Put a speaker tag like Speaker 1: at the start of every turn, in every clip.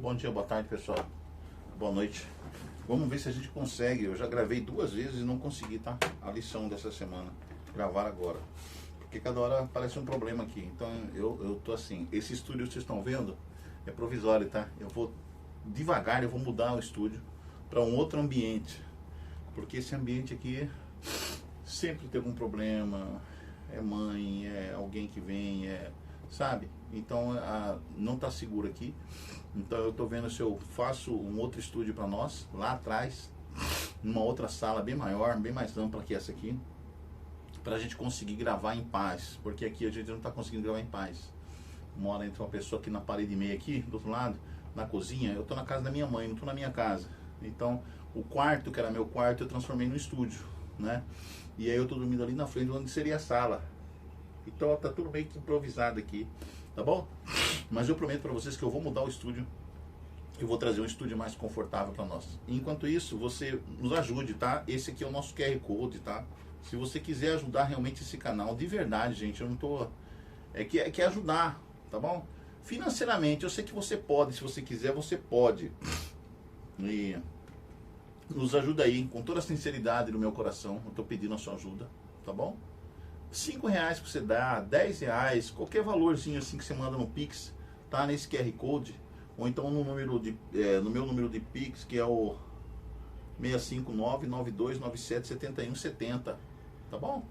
Speaker 1: Bom dia, boa tarde, pessoal. Boa noite. Vamos ver se a gente consegue. Eu já gravei 2 vezes e não consegui, tá? A lição dessa semana. Gravar agora. Porque cada hora aparece um problema aqui. Então eu tô assim. Esse estúdio que vocês estão vendo é provisório, tá? Eu vou devagar, eu vou mudar o estúdio para um outro ambiente. Porque esse ambiente aqui sempre tem algum problema. É mãe, é alguém que vem, sabe? Então não tá seguro aqui. Então eu tô vendo se eu faço um outro estúdio para nós, lá atrás, numa outra sala bem maior, bem mais ampla que essa aqui, pra gente conseguir gravar em paz, porque aqui a gente não tá conseguindo gravar em paz. Mora entre uma pessoa aqui na parede e meia aqui, do outro lado, na cozinha. Eu tô na casa da minha mãe, não tô na minha casa. Então o quarto, que era meu quarto, eu transformei no estúdio, né? E aí eu tô dormindo ali na frente, onde seria a sala. Então tá tudo meio que improvisado aqui, tá bom? Mas eu prometo para vocês que eu vou mudar o estúdio. Eu vou trazer um estúdio mais confortável para nós. Enquanto isso, você nos ajude, tá? Esse aqui é o nosso QR Code, tá? Se você quiser ajudar realmente esse canal, de verdade, gente, eu não tô... É que ajudar, tá bom? Financeiramente, eu sei que você pode, se você quiser, você pode. E nos ajuda aí, com toda a sinceridade no meu coração, eu tô pedindo a sua ajuda, tá bom? R$5 que você dá, R$10, qualquer valorzinho assim que você manda no Pix, tá nesse QR Code, ou então no meu número de Pix, que é o 659-9297-7170, tá bom?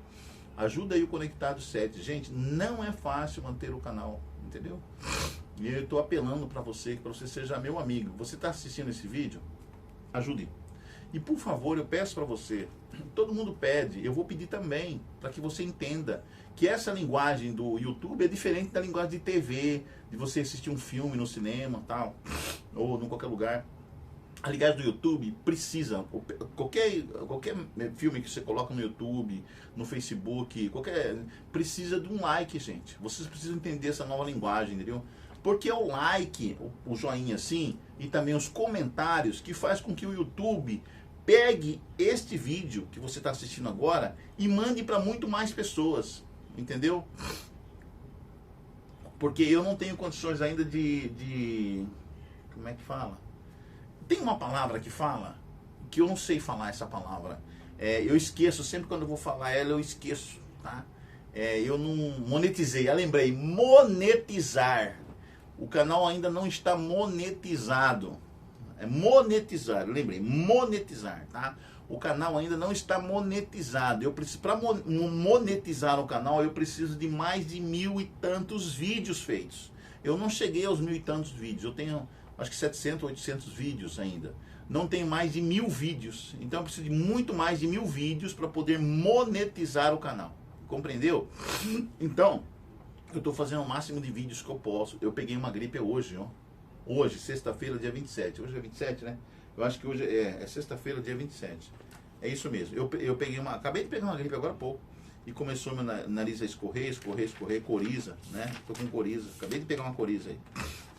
Speaker 1: Ajuda aí o Conectado 7. Gente, não é fácil manter o canal, entendeu? E eu tô apelando para você seja meu amigo. Você tá assistindo esse vídeo? Ajude. E por favor, eu peço para você, todo mundo pede, eu vou pedir também, para que você entenda que essa linguagem do YouTube é diferente da linguagem de TV, de você assistir um filme no cinema, tal, ou em qualquer lugar. A linguagem do YouTube precisa, qualquer filme que você coloca no YouTube, no Facebook, precisa de um like, gente. Vocês precisam entender essa nova linguagem, entendeu? Porque é o like, o joinha assim, e também os comentários que faz com que o YouTube pegue este vídeo que você está assistindo agora e mande para muito mais pessoas, entendeu? Porque eu não tenho condições ainda como é que fala? Tem uma palavra que fala, que eu não sei falar essa palavra. Eu esqueço, sempre quando eu vou falar ela eu esqueço, tá? Eu não monetizei, lembrei, monetizar. O canal ainda não está monetizado. É monetizar, lembrei, monetizar, tá? O canal ainda não está monetizado. Eu preciso, para monetizar o canal, eu preciso de mais de 1000 e tantos vídeos feitos. Eu não cheguei aos 1000 e tantos vídeos. Eu tenho, acho que 700, 800 vídeos ainda. Não tenho mais de 1000 vídeos. Então eu preciso de muito mais de 1000 vídeos para poder monetizar o canal. Compreendeu? Então, eu estou fazendo o máximo de vídeos que eu posso. Eu peguei uma gripe hoje, ó. Hoje, sexta-feira, dia 27. Hoje é 27, né? Eu acho que hoje é sexta-feira, dia 27. É isso mesmo. Eu peguei acabei de pegar uma gripe agora há pouco. E começou meu nariz a escorrer, coriza, né? Tô com coriza. Acabei de pegar uma coriza aí.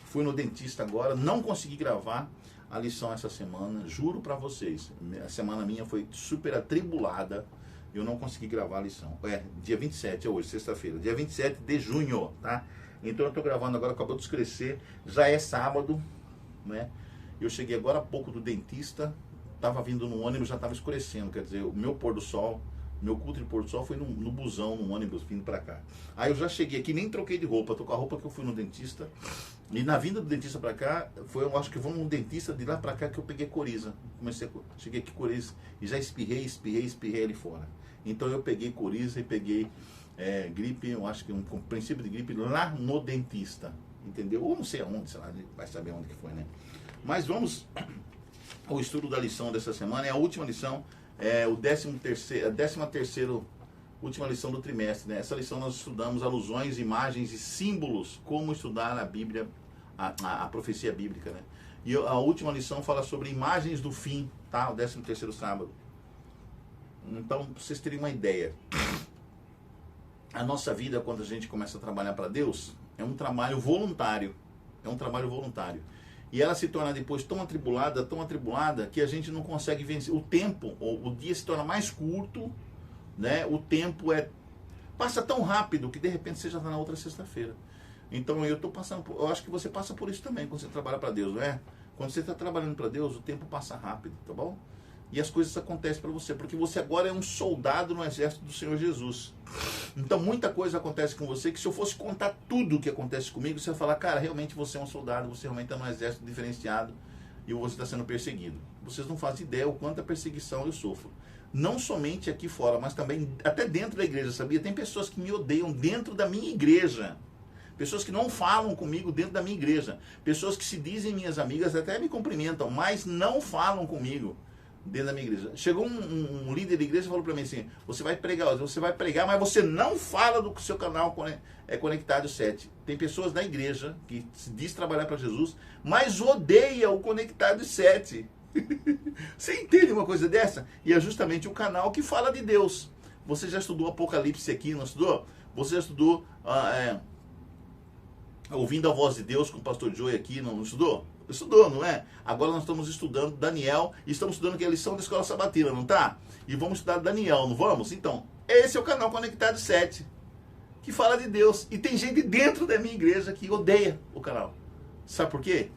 Speaker 1: Fui no dentista agora, não consegui gravar a lição essa semana. Juro pra vocês. A semana minha foi super atribulada. Eu não consegui gravar a lição. Dia 27 é hoje, sexta-feira. Dia 27 de junho, tá? Então eu tô gravando agora, acabou de escurecer. Já é sábado, né? Eu cheguei agora há pouco do dentista. Tava vindo no ônibus, já tava escurecendo. Quer dizer, o meu pôr do sol, meu culto de pôr do sol foi no busão, no ônibus, vindo pra cá. Aí eu já cheguei aqui, nem troquei de roupa. Tô com a roupa que eu fui no dentista. E na vinda do dentista pra cá, eu acho que vou no dentista de lá pra cá que eu peguei coriza. Cheguei aqui coriza e já espirrei ali fora. Então eu peguei coriza e peguei gripe, eu acho que um princípio de gripe lá no dentista, entendeu? Ou não sei aonde, sei lá, vai saber onde que foi, né? Mas vamos ao estudo da lição dessa semana. É a última lição, a 13ª última lição do trimestre, né? Essa lição nós estudamos alusões, imagens e símbolos, como estudar a Bíblia, a profecia bíblica, né? E a última lição fala sobre imagens do fim, tá? O 13º sábado. Então, pra vocês terem uma ideia, a nossa vida, quando a gente começa a trabalhar para Deus, é um trabalho voluntário. É um trabalho voluntário. E ela se torna depois tão atribulada, que a gente não consegue vencer. O tempo, o dia se torna mais curto, né? O tempo passa tão rápido que de repente você já está na outra sexta-feira. Então eu acho que você passa por isso também quando você trabalha para Deus, não é? Quando você está trabalhando para Deus, o tempo passa rápido, tá bom? E as coisas acontecem para você, porque você agora é um soldado no exército do Senhor Jesus. Então muita coisa acontece com você que se eu fosse contar tudo o que acontece comigo, você vai falar, cara, realmente você é um soldado, você realmente está num exército diferenciado e você está sendo perseguido. Vocês não fazem ideia o quanto a perseguição eu sofro. Não somente aqui fora, mas também até dentro da igreja, sabia? Tem pessoas que me odeiam dentro da minha igreja. Pessoas que não falam comigo dentro da minha igreja. Pessoas que se dizem minhas amigas, até me cumprimentam, mas não falam comigo dentro da minha igreja. Chegou um líder da igreja e falou para mim assim, você vai pregar, mas você não fala do que o seu canal é Conectado 7. Tem pessoas na igreja que se diz trabalhar para Jesus, mas odeia o Conectado 7. Você entende uma coisa dessa? E é justamente o canal que fala de Deus. Você já estudou Apocalipse aqui, não estudou? Você já estudou Ouvindo a Voz de Deus com o pastor Joey aqui, não estudou? Estudou, não é? Agora nós estamos estudando Daniel e estamos estudando aqui a lição da escola sabatina, não tá? E vamos estudar Daniel, não vamos? Então, esse é o canal Conectado 7, que fala de Deus. E tem gente dentro da minha igreja que odeia o canal. Sabe por quê?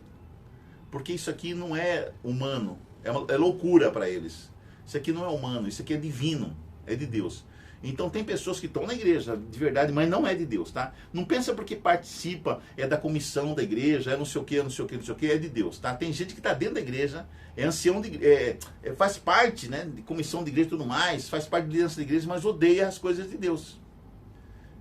Speaker 1: Porque isso aqui não é humano, é loucura para eles. Isso aqui não é humano, isso aqui é divino, é de Deus. Então tem pessoas que estão na igreja, de verdade, mas não é de Deus, tá? Não pensa porque participa, é da comissão da igreja, é não sei o que, não sei o que, não sei o que, é de Deus, tá? Tem gente que está dentro da igreja, é ancião, faz parte, né, de comissão de igreja e tudo mais, faz parte de liderança da igreja, mas odeia as coisas de Deus.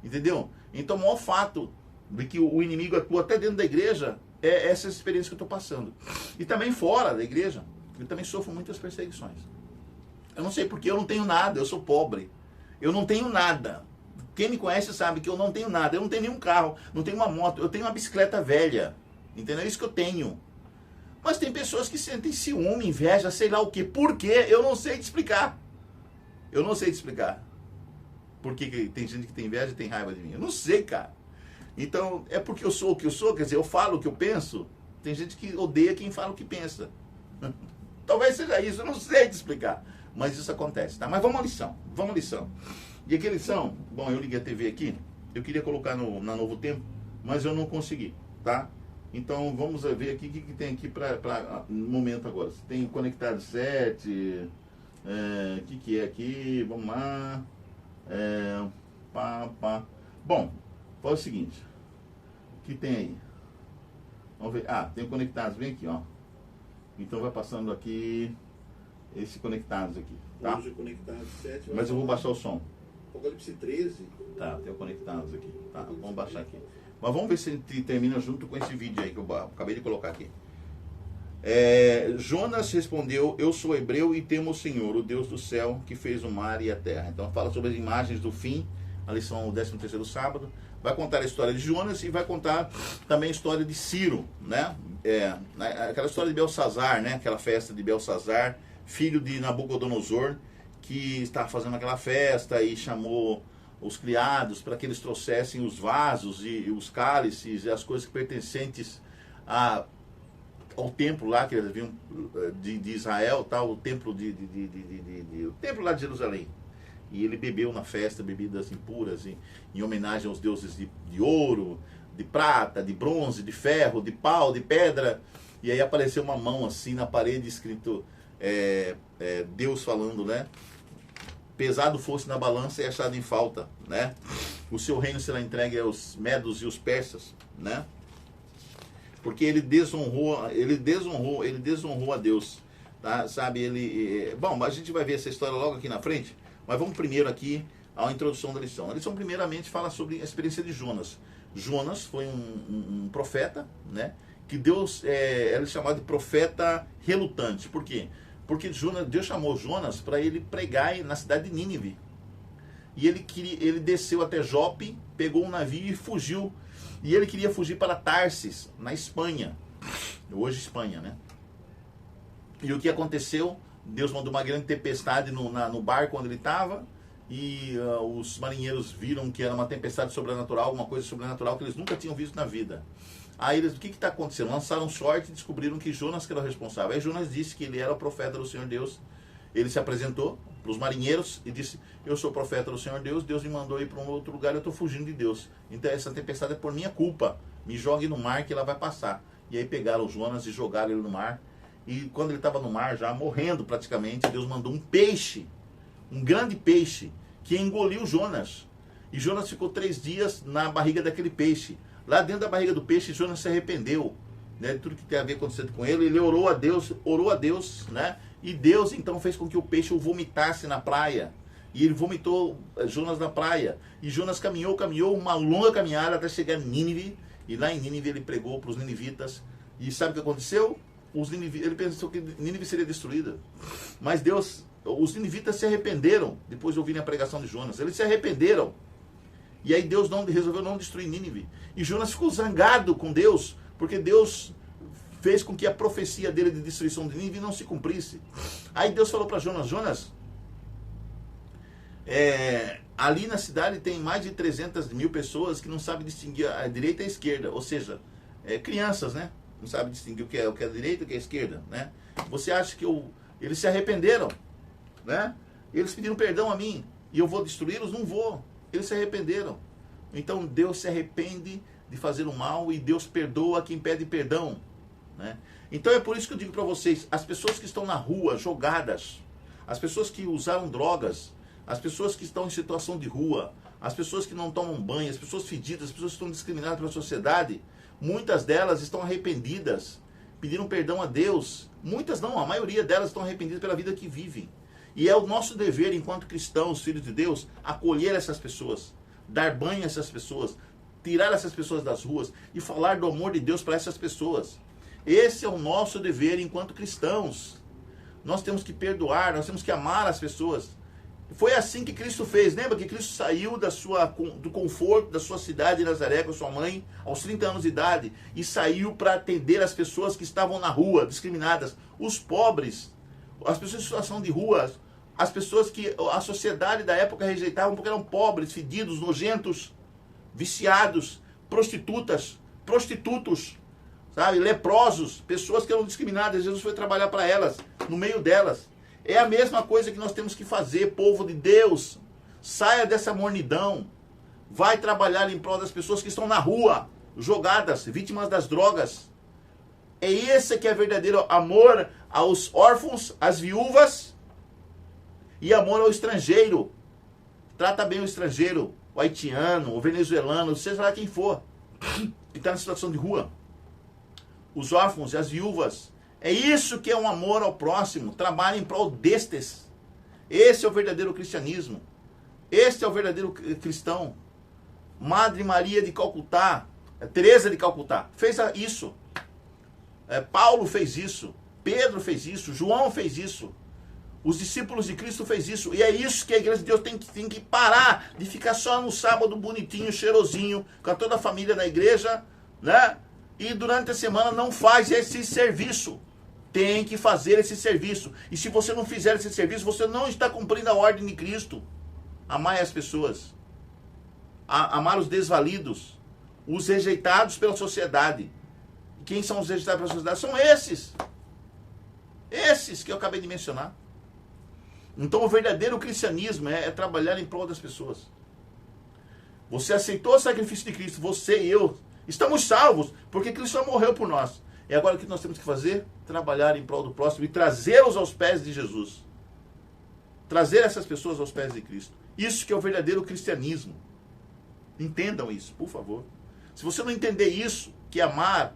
Speaker 1: Entendeu? Então o maior fato de que o inimigo atua até dentro da igreja é essa experiência que eu estou passando. E também fora da igreja, eu também sofro muitas perseguições. Eu não sei porque eu não tenho nada, eu sou pobre. Eu não tenho nada. Quem me conhece sabe que eu não tenho nada. Eu não tenho nenhum carro, não tenho uma moto, eu tenho uma bicicleta velha. Entendeu? É isso que eu tenho. Mas tem pessoas que sentem ciúme, inveja, sei lá o quê. Por quê? Eu não sei te explicar. Eu não sei te explicar. Por que tem gente que tem inveja e tem raiva de mim? Eu não sei, cara. Então, é porque eu sou o que eu sou, quer dizer, eu falo o que eu penso. Tem gente que odeia quem fala o que pensa. Talvez seja isso, eu não sei te explicar. Mas isso acontece, tá? Mas vamos à lição. E aqui a lição, bom, eu liguei a TV aqui, eu queria colocar na Novo Tempo, mas eu não consegui, tá? Então vamos ver aqui o que tem aqui no momento agora. Tem Conectado 7, o que é aqui, vamos lá. Bom, faz o seguinte, o que tem aí? Vamos ver, tem o Conectados, vem aqui, ó. Então vai passando aqui... Esse Conectados aqui, tá?
Speaker 2: Hoje Conectados 7.
Speaker 1: Mas eu vou baixar o som.
Speaker 2: Apocalipse 13.
Speaker 1: Tá, tem o Conectados aqui. Tá, vamos baixar aqui. Mas vamos ver se ele termina junto com esse vídeo aí que eu acabei de colocar aqui. Jonas respondeu, eu sou hebreu e temo o Senhor, o Deus do céu, que fez o mar e a terra. Então fala sobre as imagens do fim, a lição 13º sábado. Vai contar a história de Jonas e vai contar também a história de Ciro, né? Aquela história de Belsazar, né? Aquela festa de Belsazar, filho de Nabucodonosor, que estava fazendo aquela festa e chamou os criados para que eles trouxessem os vasos e os cálices e as coisas pertencentes ao templo lá que eles vinham de Israel, tal, o templo o templo lá de Jerusalém. E ele bebeu na festa bebidas impuras em homenagem aos deuses de ouro, de prata, de bronze, de ferro, de pau, de pedra. E aí apareceu uma mão assim na parede escrito Deus falando, né? Pesado fosse na balança e achado em falta, né? O seu reino será entregue aos medos e os persas, né? Porque ele desonrou a Deus, tá? Sabe, bom, a gente vai ver essa história logo aqui na frente, mas vamos primeiro aqui à introdução da lição. A lição primeiramente fala sobre a experiência de Jonas. Jonas foi um profeta, né? Que Deus era chamado de profeta relutante. Por quê? Porque Deus chamou Jonas para ele pregar na cidade de Nínive. E ele desceu até Jope, pegou um navio e fugiu. E ele queria fugir para Tarsis, na Espanha. Hoje Espanha, né? E o que aconteceu? Deus mandou uma grande tempestade no barco onde ele estava. E os marinheiros viram que era uma tempestade sobrenatural, uma coisa sobrenatural que eles nunca tinham visto na vida. Aí eles, o que está acontecendo? Lançaram sorte e descobriram que Jonas que era o responsável. Aí Jonas disse que ele era o profeta do Senhor Deus. Ele se apresentou os marinheiros e disse: eu sou profeta do Senhor Deus, Deus me mandou ir para um outro lugar, eu estou fugindo de Deus. Então essa tempestade é por minha culpa. Me jogue no mar que ela vai passar. E aí pegaram Jonas e jogaram ele no mar. E quando ele estava no mar, já morrendo praticamente, Deus mandou um peixe, um grande peixe, que engoliu Jonas. E Jonas ficou 3 dias na barriga daquele peixe. Lá dentro da barriga do peixe, Jonas se arrependeu, né, de tudo que tem a ver acontecendo com ele. Ele orou a Deus, né? E Deus então fez com que o peixe o vomitasse na praia. E ele vomitou Jonas na praia. E Jonas caminhou uma longa caminhada até chegar em Nínive. E lá em Nínive ele pregou para os ninivitas. E sabe o que aconteceu? Ele pensou que Nínive seria destruída. Mas os ninivitas se arrependeram depois de ouvirem a pregação de Jonas. Eles se arrependeram. E aí Deus resolveu não destruir Nínive. E Jonas ficou zangado com Deus, porque Deus fez com que a profecia dele de destruição de Nínive não se cumprisse. Aí Deus falou para Jonas: Jonas, ali na cidade tem mais de 300 mil pessoas que não sabem distinguir a direita e a esquerda. Ou seja, crianças, né? Não sabem distinguir o que é a direita e o que é a esquerda, né? Você acha que eles se arrependeram, né? Eles pediram perdão a mim e eu vou destruí-los? Não vou. Eles se arrependeram. Então Deus se arrepende de fazer o mal e Deus perdoa quem pede perdão, né? Então é por isso que eu digo para vocês: as pessoas que estão na rua jogadas, as pessoas que usaram drogas, as pessoas que estão em situação de rua, as pessoas que não tomam banho, as pessoas fedidas, as pessoas que estão discriminadas pela sociedade, muitas delas estão arrependidas, pediram perdão a Deus. Muitas não, a maioria delas estão arrependidas pela vida que vivem. E é o nosso dever, enquanto cristãos, filhos de Deus, acolher essas pessoas, dar banho a essas pessoas, tirar essas pessoas das ruas e falar do amor de Deus para essas pessoas. Esse é o nosso dever enquanto cristãos. Nós temos que perdoar, nós temos que amar as pessoas. Foi assim que Cristo fez. Lembra que Cristo saiu do conforto da sua cidade de Nazaré com sua mãe aos 30 anos de idade e saiu para atender as pessoas que estavam na rua, discriminadas, os pobres, as pessoas em situação de rua, as pessoas que a sociedade da época rejeitava porque eram pobres, fedidos, nojentos, viciados, prostitutos, sabe, leprosos, pessoas que eram discriminadas. Jesus foi trabalhar para elas, no meio delas. É a mesma coisa que nós temos que fazer, povo de Deus. Saia dessa mornidão. Vai trabalhar em prol das pessoas que estão na rua, jogadas, vítimas das drogas. É esse que é verdadeiro amor aos órfãos, às viúvas e amor ao estrangeiro. Trata bem o estrangeiro, o haitiano, o venezuelano, seja lá quem for, que está na situação de rua. Os órfãos e as viúvas. É isso que é um amor ao próximo. Trabalhe em prol destes. Esse é o verdadeiro cristianismo. Este é o verdadeiro cristão. Madre Maria de Calcutá, Teresa de Calcutá, fez isso. Paulo fez isso. Pedro fez isso. João fez isso. Os discípulos de Cristo fez isso. E é isso que a igreja de Deus tem que parar de ficar só no sábado bonitinho, cheirosinho, com toda a família da igreja, né? E durante a semana não faz esse serviço. Tem que fazer esse serviço. E se você não fizer esse serviço, você não está cumprindo a ordem de Cristo. Amar as pessoas. Amar os desvalidos. Os rejeitados pela sociedade. E quem são os rejeitados pela sociedade? São esses. Esses que eu acabei de mencionar. Então o verdadeiro cristianismo é trabalhar em prol das pessoas. Você aceitou o sacrifício de Cristo, você e eu estamos salvos, porque Cristo já morreu por nós. E agora o que nós temos que fazer? Trabalhar em prol do próximo e trazê-los aos pés de Jesus. Trazer essas pessoas aos pés de Cristo. Isso que é o verdadeiro cristianismo. Entendam isso, por favor. Se você não entender isso, que amar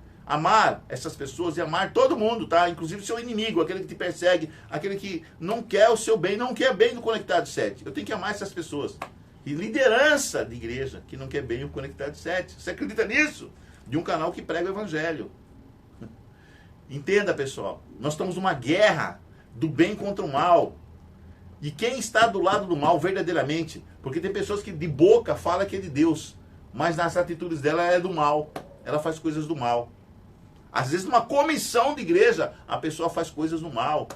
Speaker 1: essas pessoas e amar todo mundo, tá? Inclusive o seu inimigo, aquele que te persegue, aquele que não quer o seu bem, não quer bem do Conectado 7. Eu tenho que amar essas pessoas. E liderança de igreja que não quer bem o Conectado 7. Você acredita nisso? De um canal que prega o evangelho. Entenda, pessoal. Nós estamos numa guerra do bem contra o mal. E quem está do lado do mal verdadeiramente? Porque tem pessoas que de boca falam que é de Deus, mas nas atitudes dela é do mal. Ela faz coisas do mal. Às vezes numa comissão de igreja, a pessoa faz coisas no mal.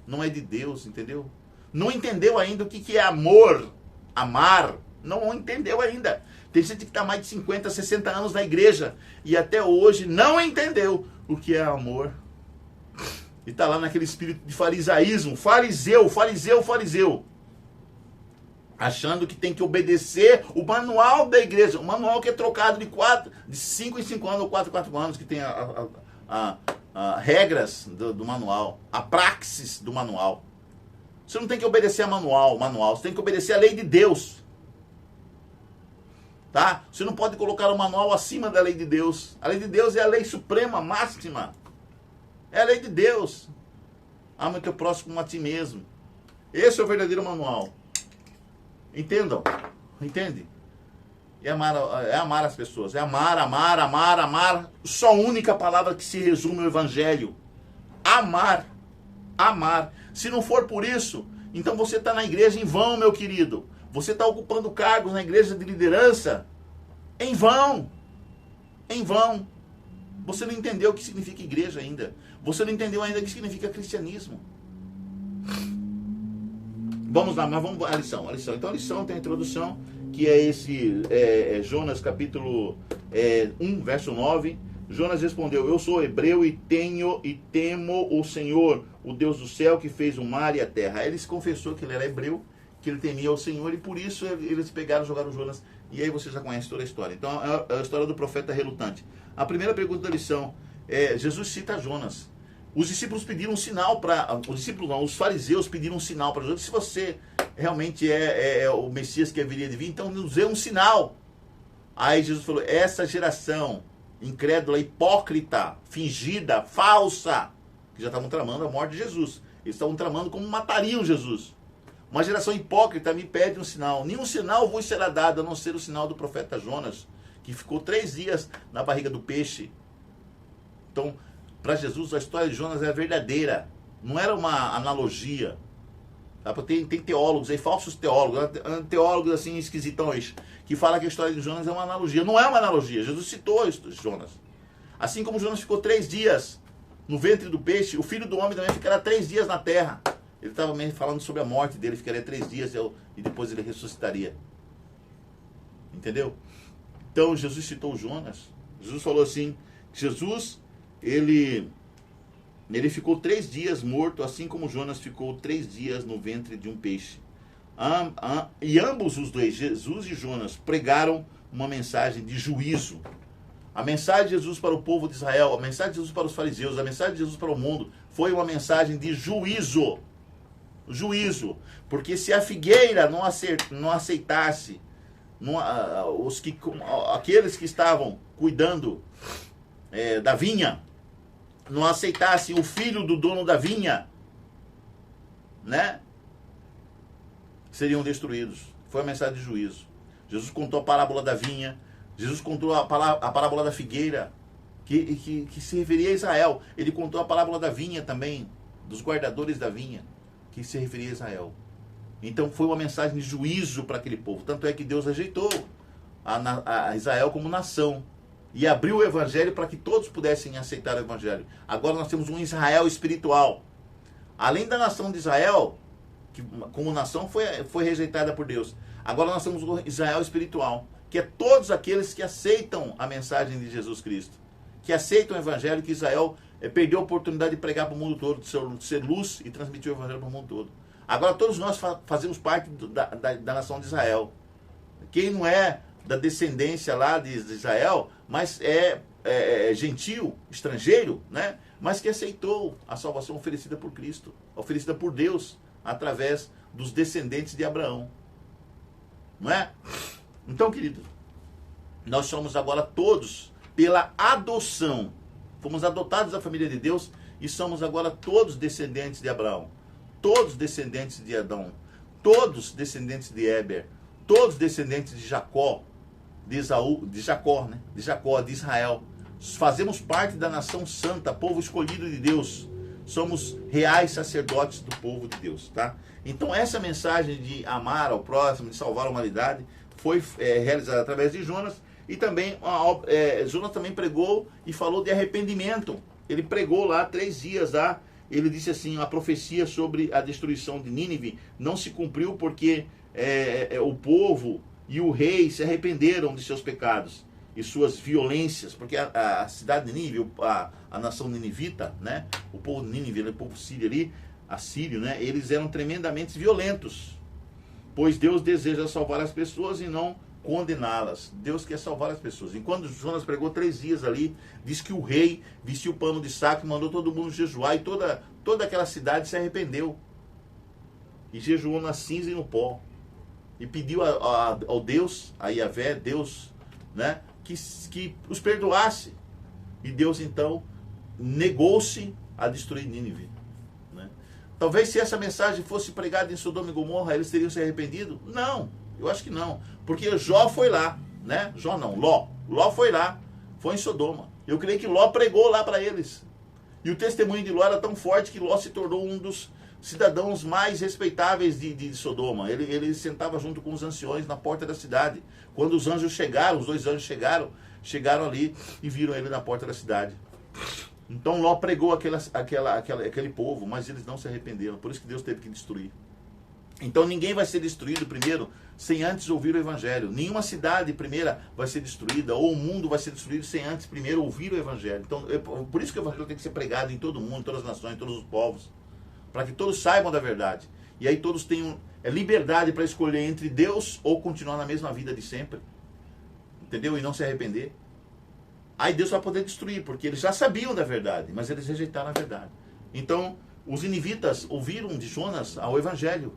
Speaker 1: Não é de Deus, entendeu? Não entendeu ainda o que é amor. Amar. Não entendeu ainda. Tem gente que está mais de 50, 60 anos na igreja e até hoje não entendeu o que é amor. E está lá naquele espírito de farisaísmo, fariseu, achando que tem que obedecer o manual da igreja, o manual que é trocado de 5 em 5 anos ou 4 em 4 anos, que tem regras do manual, a praxis do manual. Você não tem que obedecer a manual, você tem que obedecer a lei de Deus. Tá? Você não pode colocar o manual acima da lei de Deus. A lei de Deus é a lei suprema, máxima. É a lei de Deus. Ama o teu próximo como a ti mesmo. Esse é o verdadeiro manual. Entendam? Entende? É amar as pessoas. É amar. Só a única palavra que se resume ao evangelho. Amar. Se não for por isso, então você está na igreja em vão, meu querido. Você está ocupando cargos na igreja de liderança em vão. Você não entendeu o que significa igreja ainda. Você não entendeu ainda o que significa cristianismo. Vamos lá, mas vamos à lição. Então a lição tem a introdução, que é esse Jonas capítulo 1, verso 9. Jonas respondeu: eu sou hebreu e temo o Senhor, o Deus do céu, que fez o mar e a terra. Aí ele se confessou que ele era hebreu, que ele temia o Senhor, e por isso eles pegaram e jogaram Jonas. E aí você já conhece toda a história. Então é a história do profeta relutante. A primeira pergunta da lição Jesus cita Jonas. Os discípulos pediram um sinal para... os fariseus pediram um sinal para Jonas. Se você realmente é o Messias que haveria de vir, então nos dê um sinal. Aí Jesus falou: essa geração incrédula, hipócrita, fingida, falsa, que já estavam tramando a morte de Jesus. Eles estavam tramando como matariam Jesus. Uma geração hipócrita me pede um sinal. Nenhum sinal vos será dado, a não ser o sinal do profeta Jonas, que ficou 3 dias na barriga do peixe. Então, para Jesus, a história de Jonas é verdadeira. Não era uma analogia. Tem teólogos aí, falsos teólogos assim esquisitões, que falam que a história de Jonas é uma analogia. Não é uma analogia. Jesus citou Jonas. Assim como Jonas ficou 3 dias no ventre do peixe, o Filho do Homem também ficará 3 dias na terra. Ele estava falando sobre a morte dele, ficaria 3 dias e depois ele ressuscitaria. Entendeu? Então Jesus citou Jonas. Jesus falou assim: Jesus, ele ficou 3 dias morto, assim como Jonas ficou 3 dias no ventre de um peixe. E ambos os dois, Jesus e Jonas, pregaram uma mensagem de juízo. A mensagem de Jesus para o povo de Israel, a mensagem de Jesus para os fariseus, a mensagem de Jesus para o mundo, foi uma mensagem de juízo. Juízo. Porque se a figueira não aceitasse, aqueles que estavam cuidando da vinha, não aceitassem o filho do dono da vinha, né? Seriam destruídos. Foi a mensagem de juízo. Jesus contou a parábola da vinha. Jesus contou a parábola da figueira, que se referia a Israel. Ele contou a parábola da vinha também, dos guardadores da vinha, que se referia a Israel. Então foi uma mensagem de juízo para aquele povo. Tanto é que Deus rejeitou a Israel como nação e abriu o evangelho para que todos pudessem aceitar o evangelho. Agora nós temos um Israel espiritual. Além da nação de Israel, que como nação foi rejeitada por Deus, agora nós temos um Israel espiritual, que é todos aqueles que aceitam a mensagem de Jesus Cristo, que aceitam o evangelho, que Israel perdeu a oportunidade de pregar para o mundo todo, de ser luz e transmitir o evangelho para o mundo todo. Agora todos nós fazemos parte da nação de Israel. Quem não é da descendência lá de Israel, mas é gentil, estrangeiro, né? Mas que aceitou a salvação oferecida por Cristo, oferecida por Deus, através dos descendentes de Abraão. Não é? Então, querido, nós somos agora todos, pela adoção, fomos adotados da família de Deus e somos agora todos descendentes de Abraão, todos descendentes de Adão, todos descendentes de Éber, todos descendentes de Jacó, de Jacó, de Israel. Fazemos parte da nação santa, povo escolhido de Deus. Somos reais sacerdotes do povo de Deus, tá? Então essa mensagem de amar ao próximo, de salvar a humanidade, foi realizada através de Jonas. E também Jonas também pregou e falou de arrependimento. Ele pregou lá 3 dias lá. Ele disse assim: a profecia sobre a destruição de Nínive não se cumpriu porque o povo e o rei se arrependeram de seus pecados. e suas violências, porque a cidade de Nínive, a nação ninivita, né? O povo de Nínive, o povo sírio ali, assírio, né? Eles eram tremendamente violentos, pois Deus deseja salvar as pessoas e não condená-las. Deus quer salvar as pessoas. Enquanto Jonas pregou 3 dias ali, diz que o rei vestiu pano de saco e mandou todo mundo jejuar, e toda aquela cidade se arrependeu e jejuou na cinza e no pó, e pediu ao Deus, a Yahvé, Deus, né, que os perdoasse. E Deus então negou-se a destruir Nínive, né? Talvez se essa mensagem fosse pregada em Sodoma e Gomorra, eles teriam se arrependido? Não, eu acho que não, porque Jó foi lá, né? Jó não, Ló foi lá, foi em Sodoma. Eu creio que Ló pregou lá para eles, e o testemunho de Ló era tão forte que Ló se tornou um dos cidadãos mais respeitáveis de Sodoma. Ele sentava junto com os anciões na porta da cidade. Quando os anjos chegaram, os 2 anjos chegaram ali e viram ele na porta da cidade. Então Ló pregou aquele povo, mas eles não se arrependeram. Por isso que Deus teve que destruir. Então ninguém vai ser destruído primeiro sem antes ouvir o Evangelho. Nenhuma cidade primeira vai ser destruída, ou o mundo vai ser destruído sem antes primeiro ouvir o Evangelho. Então, por isso que o Evangelho tem que ser pregado em todo mundo, em todas as nações, em todos os povos, para que todos saibam da verdade. E aí todos tenham liberdade para escolher entre Deus ou continuar na mesma vida de sempre. Entendeu? E não se arrepender. Aí Deus vai poder destruir, porque eles já sabiam da verdade, mas eles rejeitaram a verdade. Então, os ninivitas ouviram de Jonas ao Evangelho.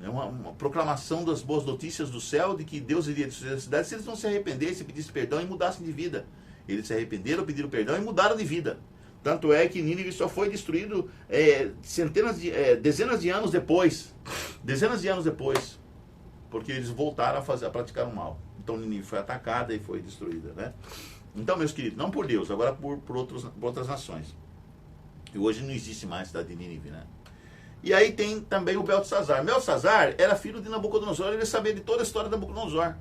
Speaker 1: É uma proclamação das boas notícias do céu, de que Deus iria destruir a cidade se eles não se arrependessem, pedissem perdão e mudassem de vida. Eles se arrependeram, pediram perdão e mudaram de vida. Tanto é que Nínive só foi destruído dezenas de anos depois. Dezenas de anos depois. Porque eles voltaram a praticar o mal. Então Nínive foi atacada e foi destruída, né? Então, meus queridos, não por Deus, agora por outras nações. E hoje não existe mais a cidade de Nínive, né? E aí tem também o Beltesazar. Beltesazar era filho de Nabucodonosor, ele sabia de toda a história de Nabucodonosor.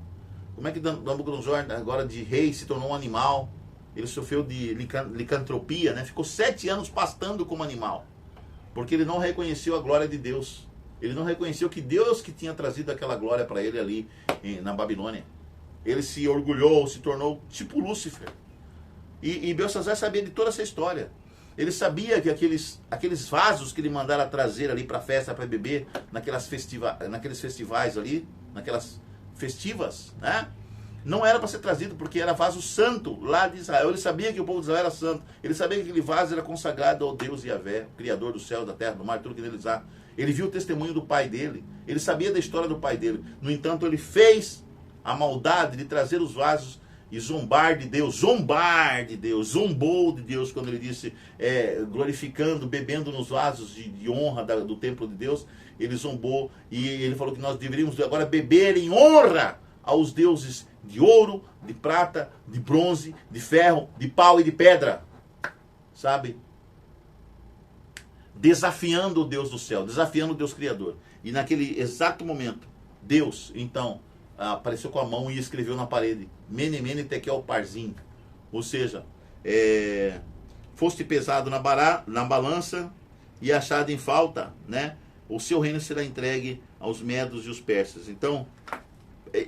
Speaker 1: Como é que Nabucodonosor, agora de rei, se tornou um animal. Ele sofreu de licantropia, né? Ficou 7 anos pastando como animal, porque ele não reconheceu a glória de Deus. Ele não reconheceu que Deus que tinha trazido aquela glória para ele ali na Babilônia. Ele se orgulhou, se tornou tipo Lúcifer. E Beltesazar sabia de toda essa história. Ele sabia que aqueles vasos que ele mandara trazer ali para a festa, para beber, naqueles festivais ali, naquelas festivas, né? Não era para ser trazido, porque era vaso santo lá de Israel. Ele sabia que o povo de Israel era santo. Ele sabia que aquele vaso era consagrado ao Deus Yahvé, o Criador do céu, da terra, do mar, tudo que neles há. Ele viu o testemunho do pai dele. Ele sabia da história do pai dele. No entanto, ele fez a maldade de trazer os vasos e zombar de Deus, zombou de Deus, quando ele disse, glorificando, bebendo nos vasos de honra do templo de Deus. Ele zombou e ele falou que nós deveríamos agora beber em honra aos deuses de ouro, de prata, de bronze, de ferro, de pau e de pedra. Sabe? Desafiando o Deus do céu, desafiando o Deus Criador. E naquele exato momento, Deus, então, apareceu com a mão e escreveu na parede, Mene, Mene, Tekel, Parzim. Ou seja, foste pesado na balança e achado em falta, né? O seu reino será entregue aos medos e os persas. Então,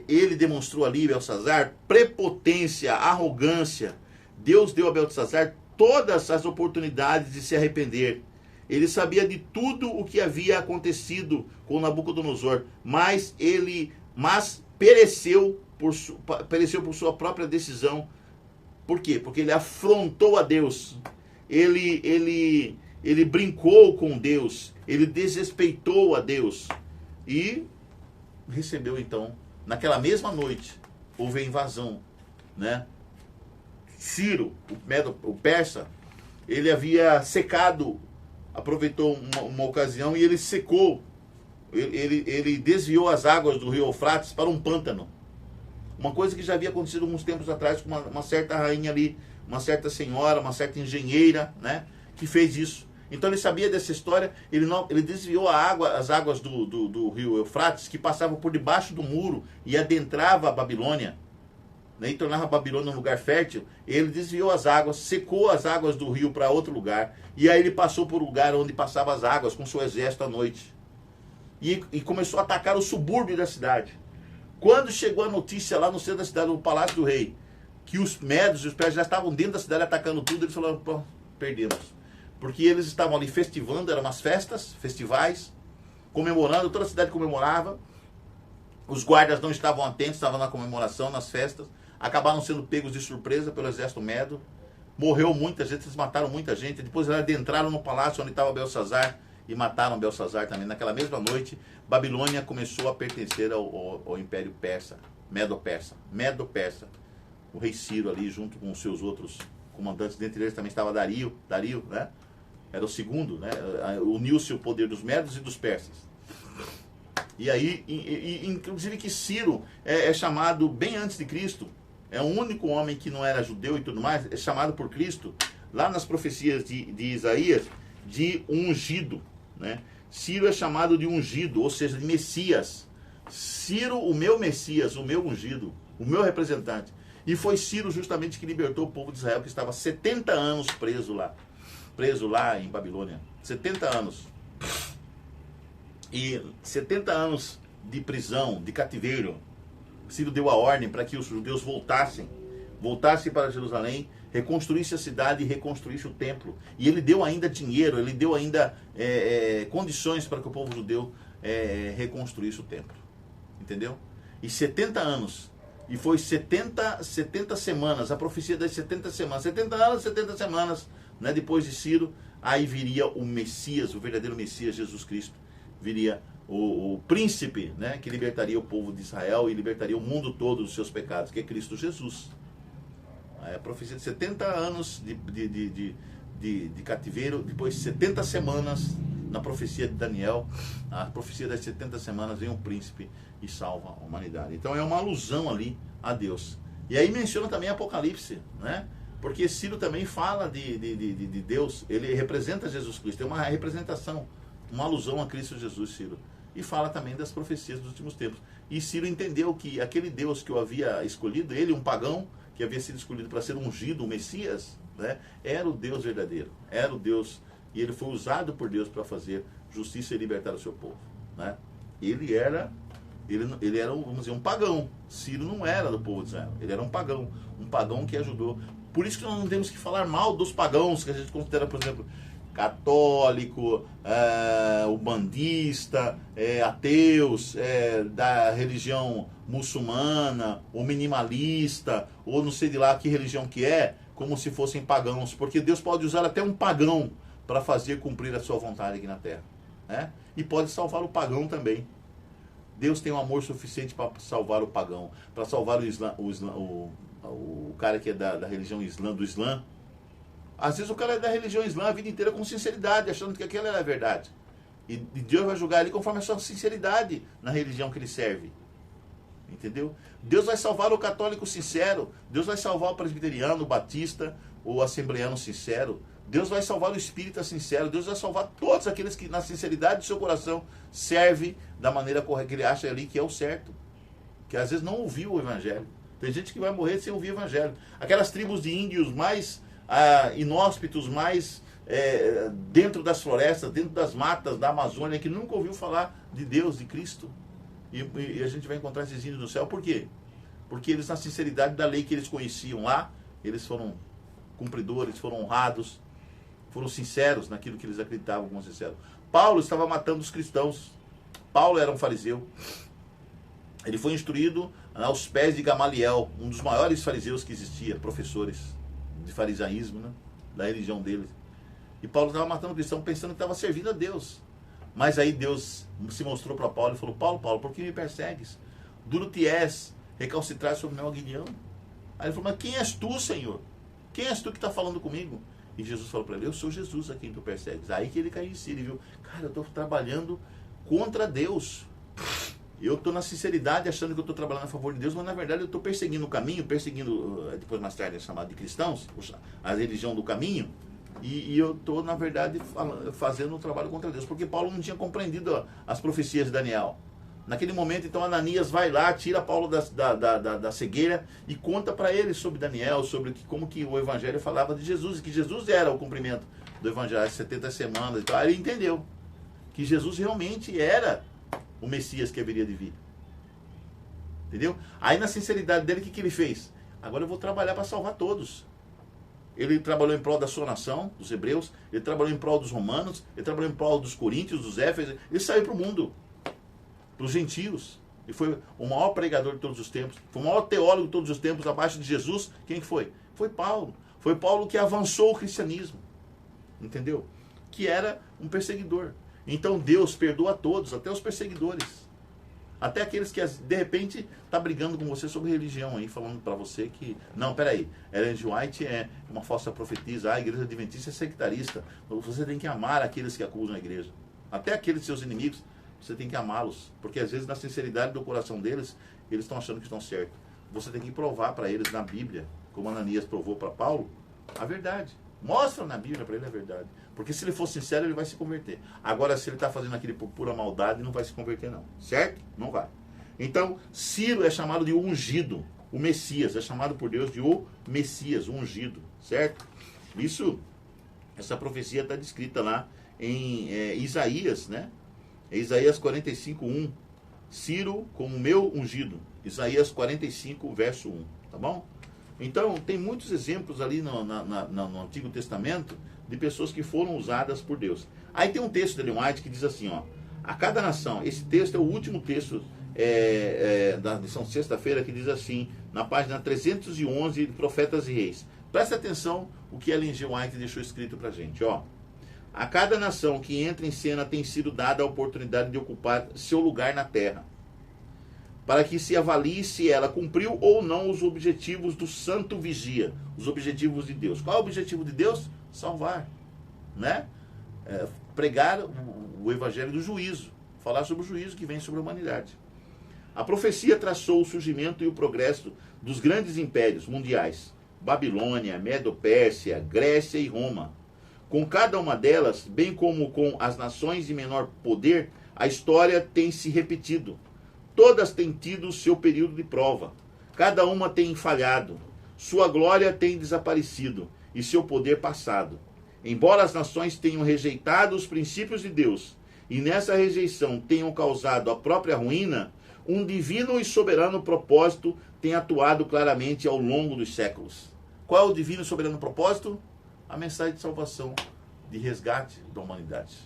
Speaker 1: ele demonstrou ali, Beltesazar, prepotência, arrogância. Deus deu a Beltesazar todas as oportunidades de se arrepender. Ele sabia de tudo o que havia acontecido com Nabucodonosor, mas pereceu por sua própria decisão. Por quê? Porque ele afrontou a Deus. Ele brincou com Deus. Ele desrespeitou a Deus. E recebeu então, naquela mesma noite, houve a invasão, né? Ciro, o persa, ele havia secado, aproveitou uma ocasião e ele secou. Ele desviou as águas do rio Eufrates para um pântano. Uma coisa que já havia acontecido alguns tempos atrás com uma certa rainha ali, uma certa senhora, uma certa engenheira, né, que fez isso. Então ele sabia dessa história, ele desviou as águas do rio Eufrates, que passavam por debaixo do muro e adentrava a Babilônia, né, e tornava a Babilônia um lugar fértil. Ele desviou as águas, secou as águas do rio para outro lugar, e aí ele passou por um lugar onde passavam as águas com seu exército à noite. E começou a atacar o subúrbio da cidade. Quando chegou a notícia lá no centro da cidade, no Palácio do Rei, que os médios e os persas já estavam dentro da cidade atacando tudo, eles falaram, pô, perdemos. Porque eles estavam ali festivando, eram umas festas, festivais, comemorando, toda a cidade comemorava. Os guardas não estavam atentos, estavam na comemoração, nas festas. Acabaram sendo pegos de surpresa pelo exército médio. Morreu muita gente, eles mataram muita gente. Depois eles adentraram no palácio onde estava Belsazar e mataram Belsazar também. Naquela mesma noite, Babilônia começou a pertencer ao Império Persa, Medo-Persa. Medo-Persa. O rei Ciro ali, junto com os seus outros comandantes, dentre eles também estava Dario, né? Era o segundo, né? Uniu-se o poder dos Medos e dos Persas. E aí, inclusive que Ciro é chamado bem antes de Cristo, é o único homem que não era judeu e tudo mais, é chamado por Cristo, lá nas profecias de Isaías, de ungido, né? Ciro é chamado de ungido, ou seja, de Messias. Ciro, o meu Messias, o meu ungido, o meu representante. E foi Ciro justamente que libertou o povo de Israel, que estava 70 anos preso lá em Babilônia. 70 anos. E 70 anos de prisão, de cativeiro. Ciro deu a ordem para que os judeus voltassem para Jerusalém, reconstruísse a cidade e reconstruísse o templo. E ele deu ainda dinheiro, ele deu ainda condições para que o povo judeu reconstruísse o templo. Entendeu? E 70 anos. E foi 70 semanas, a profecia das 70 semanas. 70 anos, 70 semanas, né, depois de Ciro, aí viria o Messias, o verdadeiro Messias, Jesus Cristo. Viria o príncipe, né, que libertaria o povo de Israel e libertaria o mundo todo dos seus pecados, que é Cristo Jesus. A profecia de 70 anos de cativeiro, depois de 70 semanas, na profecia de Daniel, a profecia das 70 semanas, vem um príncipe e salva a humanidade. Então é uma alusão ali a Deus. E aí menciona também Apocalipse, né? Porque Ciro também fala de Deus, ele representa Jesus Cristo, é uma representação, uma alusão a Cristo Jesus, Ciro. E fala também das profecias dos últimos tempos. E Ciro entendeu que aquele Deus que o havia escolhido, ele, um pagão, que havia sido escolhido para ser ungido, o Messias, né? Era o Deus verdadeiro, era o Deus, e ele foi usado por Deus para fazer justiça e libertar o seu povo, né? Ele era, vamos dizer, um pagão. Ciro não era do povo de Israel, ele era um pagão que ajudou. Por isso que nós não temos que falar mal dos pagãos, que a gente considera, por exemplo, católico, ubandista, ateus, da religião muçulmana, ou minimalista, ou não sei de lá que religião que é, como se fossem pagãos, porque Deus pode usar até um pagão para fazer cumprir a sua vontade aqui na terra, né? E pode salvar o pagão também. Deus tem um amor suficiente para salvar o pagão, para salvar o cara que é da religião islã, do Islã. Às vezes o cara é da religião islã a vida inteira com sinceridade, achando que aquela era a verdade. E Deus vai julgar ele conforme a sua sinceridade na religião que ele serve. Entendeu? Deus vai salvar o católico sincero, Deus vai salvar o presbiteriano, o batista, o assembleano sincero, Deus vai salvar o espírita sincero, Deus vai salvar todos aqueles que na sinceridade do seu coração serve da maneira correta, que ele acha ali que é o certo. Que às vezes não ouviu o evangelho. Tem gente que vai morrer sem ouvir o evangelho. Aquelas tribos de índios mais inóspitos, mais dentro das florestas, dentro das matas da Amazônia, que nunca ouviu falar de Deus, de Cristo. E a gente vai encontrar esses índios no céu. Por quê? Porque eles, na sinceridade da lei que eles conheciam lá, eles foram cumpridores, foram honrados, foram sinceros naquilo que eles acreditavam como sincero. Paulo estava matando os cristãos. Paulo era um fariseu. Ele foi instruído aos pés de Gamaliel, um dos maiores fariseus que existia, professores de farisaísmo, né, da religião deles. E Paulo estava matando o cristão pensando que estava servindo a Deus. Mas aí Deus se mostrou para Paulo e falou: Paulo, por que me persegues? Duro te és recalcitrar sobre meu aguilhão. Aí ele falou: mas quem és tu, Senhor? Quem és tu que está falando comigo? E Jesus falou para ele: eu sou Jesus a quem tu persegues. Aí que ele caiu em si, ele viu: cara, eu estou trabalhando contra Deus. Eu estou na sinceridade achando que eu estou trabalhando a favor de Deus, mas na verdade eu estou perseguindo o caminho, depois mais tarde é chamado de cristãos, a religião do caminho, e eu estou na verdade fazendo um trabalho contra Deus, porque Paulo não tinha compreendido as profecias de Daniel. Naquele momento, então, Ananias vai lá, tira Paulo da cegueira e conta para ele sobre Daniel, sobre como que o evangelho falava de Jesus, e que Jesus era o cumprimento do evangelho, as 70 semanas. Então, aí ele entendeu que Jesus realmente era o Messias que haveria de vir. Entendeu? Aí na sinceridade dele, o que ele fez? Agora eu vou trabalhar para salvar todos. Ele trabalhou em prol da sua nação, dos hebreus, ele trabalhou em prol dos romanos, ele trabalhou em prol dos coríntios, dos éfesos, ele saiu para o mundo, para os gentios. E foi o maior pregador de todos os tempos, foi o maior teólogo de todos os tempos, abaixo de Jesus. Quem foi? Foi Paulo. Foi Paulo que avançou o cristianismo, entendeu? Que era um perseguidor. Então Deus perdoa a todos, até os perseguidores. Até aqueles que de repente tá brigando com você sobre religião aí, falando para você que, não, peraí, Ellen G. White é uma falsa profetisa, a igreja adventista é sectarista. Você tem que amar aqueles que acusam a igreja. Até aqueles seus inimigos, você tem que amá-los. Porque às vezes na sinceridade do coração deles, eles estão achando que estão certos. Você tem que provar para eles na Bíblia, como Ananias provou para Paulo, a verdade. Mostra na Bíblia para ele a verdade. Porque se ele for sincero, ele vai se converter. Agora, se ele está fazendo aquilo por pura maldade, não vai se converter não. Certo? Não vai. Então, Ciro é chamado de ungido. O Messias é chamado por Deus de o Messias, o ungido. Certo? Essa profecia está descrita lá em Isaías, né? É Isaías 45:1. Ciro como meu ungido. Isaías 45, verso 1. Tá bom? Então, tem muitos exemplos ali no Antigo Testamento de pessoas que foram usadas por Deus. Aí tem um texto de Ellen White que diz assim, ó, a cada nação, esse texto é o último texto da lição de sexta-feira, que diz assim, na página 311 de Profetas e Reis. Presta atenção o que Ellen G. White deixou escrito pra gente, ó. A cada nação que entra em cena tem sido dada a oportunidade de ocupar seu lugar na terra, para que se avalie se ela cumpriu ou não os objetivos do santo vigia, os objetivos de Deus. Qual é o objetivo de Deus? Salvar, né? Pregar o evangelho do juízo, falar sobre o juízo que vem sobre a humanidade. A profecia traçou o surgimento e o progresso dos grandes impérios mundiais, Babilônia, Medo-Pérsia, Grécia e Roma. Com cada uma delas, bem como com as nações de menor poder, a história tem se repetido. Todas têm tido seu período de prova. Cada uma tem falhado. Sua glória tem desaparecido e seu poder passado. Embora as nações tenham rejeitado os princípios de Deus e nessa rejeição tenham causado a própria ruína, um divino e soberano propósito tem atuado claramente ao longo dos séculos. Qual é o divino e soberano propósito? A mensagem de salvação, de resgate da humanidade.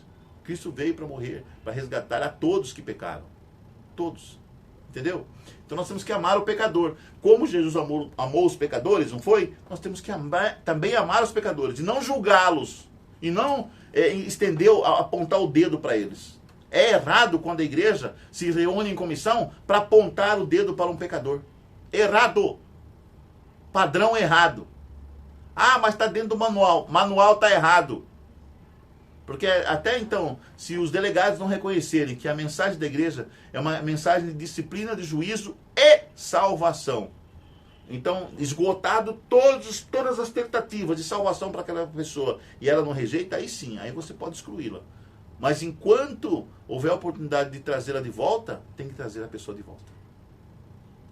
Speaker 1: Cristo veio para morrer, para resgatar a todos que pecaram. Todos. Entendeu? Então nós temos que amar o pecador. Como Jesus amou os pecadores, não foi? Nós temos que também amar os pecadores. E não julgá-los. E não apontar o dedo para eles. É errado quando a igreja se reúne em comissão para apontar o dedo para um pecador. Errado. Padrão errado. Ah, mas está dentro do manual. Manual está errado. Porque até então, se os delegados não reconhecerem que a mensagem da igreja é uma mensagem de disciplina, de juízo e salvação. Então, esgotado todas as tentativas de salvação para aquela pessoa e ela não rejeita, aí sim, aí você pode excluí-la. Mas enquanto houver a oportunidade de trazê-la de volta, tem que trazer a pessoa de volta.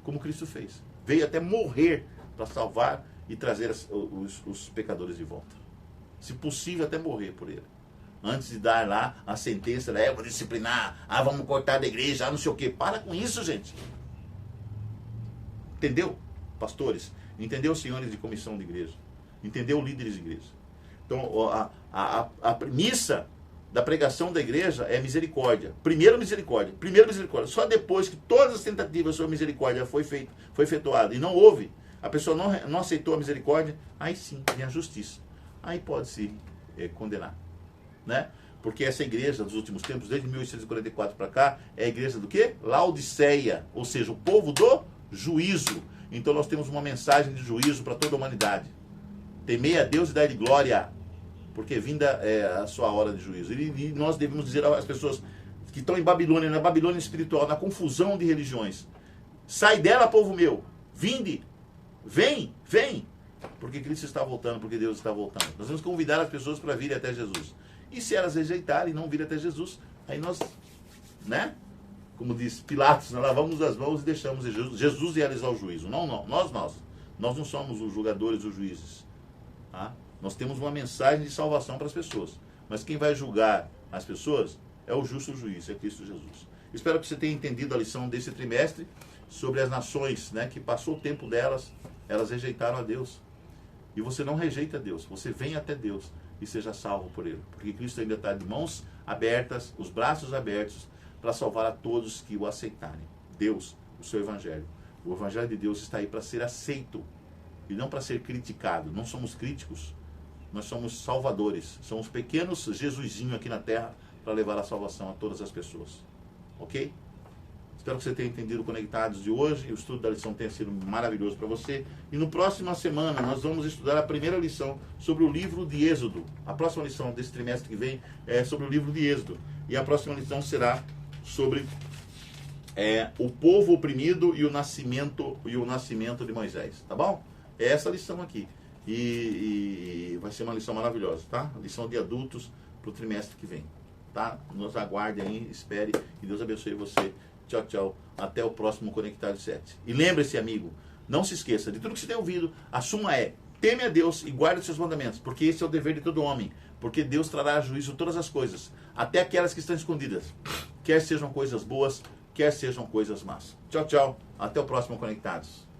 Speaker 1: Como Cristo fez. Veio até morrer para salvar e trazer os pecadores de volta. Se possível, até morrer por ele. Antes de dar lá a sentença, vou disciplinar, vamos cortar da igreja, não sei o quê. Para com isso, gente. Entendeu, pastores? Entendeu, senhores de comissão de igreja? Entendeu, líderes de igreja? Então, a premissa da pregação da igreja é misericórdia. Primeiro misericórdia. Só depois que todas as tentativas sobre misericórdia foi efetuada e não houve, a pessoa não aceitou a misericórdia, aí sim, vem a justiça. Aí pode se condenar. Né? Porque essa igreja dos últimos tempos, desde 1844 para cá, é a igreja do quê? Laodiceia, ou seja, o povo do juízo. Então nós temos uma mensagem de juízo para toda a humanidade. Temei a Deus e dai-lhe glória, porque vinda é a sua hora de juízo. E nós devemos dizer às pessoas que estão em Babilônia, na Babilônia espiritual, na confusão de religiões: sai dela, povo meu, vinde, vem, porque Cristo está voltando, porque Deus está voltando. Nós vamos convidar as pessoas para virem até Jesus. E se elas rejeitarem e não virem até Jesus, aí nós, né? Como diz Pilatos, nós lavamos as mãos e deixamos Jesus realizar o juízo. Não, nós não somos os julgadores, os juízes. Tá? Nós temos uma mensagem de salvação para as pessoas. Mas quem vai julgar as pessoas é o justo juiz, é Cristo Jesus. Espero que você tenha entendido a lição desse trimestre. sobre as nações, né, que passou o tempo delas, elas rejeitaram a Deus. E você não rejeita Deus, você vem até Deus e seja salvo por Ele. Porque Cristo ainda está de mãos abertas, os braços abertos, para salvar a todos que o aceitarem. Deus, o seu Evangelho. O Evangelho de Deus está aí para ser aceito e não para ser criticado. Não somos críticos, nós somos salvadores. Somos pequenos Jesusinho aqui na terra para levar a salvação a todas as pessoas. Ok? Espero que você tenha entendido o Conectados de hoje. O estudo da lição tenha sido maravilhoso para você. E no próxima semana nós vamos estudar a primeira lição sobre o livro de Êxodo. A próxima lição desse trimestre que vem é sobre o livro de Êxodo. E a próxima lição será sobre o povo oprimido e o nascimento de Moisés. Tá bom? É essa lição aqui. E vai ser uma lição maravilhosa, tá? Lição de adultos para o trimestre que vem. Tá? Nos aguarde aí, espere. Que Deus abençoe você. Tchau, tchau. Até o próximo Conectado 7. E lembre-se, amigo, não se esqueça de tudo que você tem ouvido. A suma é: teme a Deus e guarde os seus mandamentos, porque esse é o dever de todo homem. Porque Deus trará a juízo todas as coisas, até aquelas que estão escondidas, quer sejam coisas boas, quer sejam coisas más. Tchau, tchau. Até o próximo Conectados.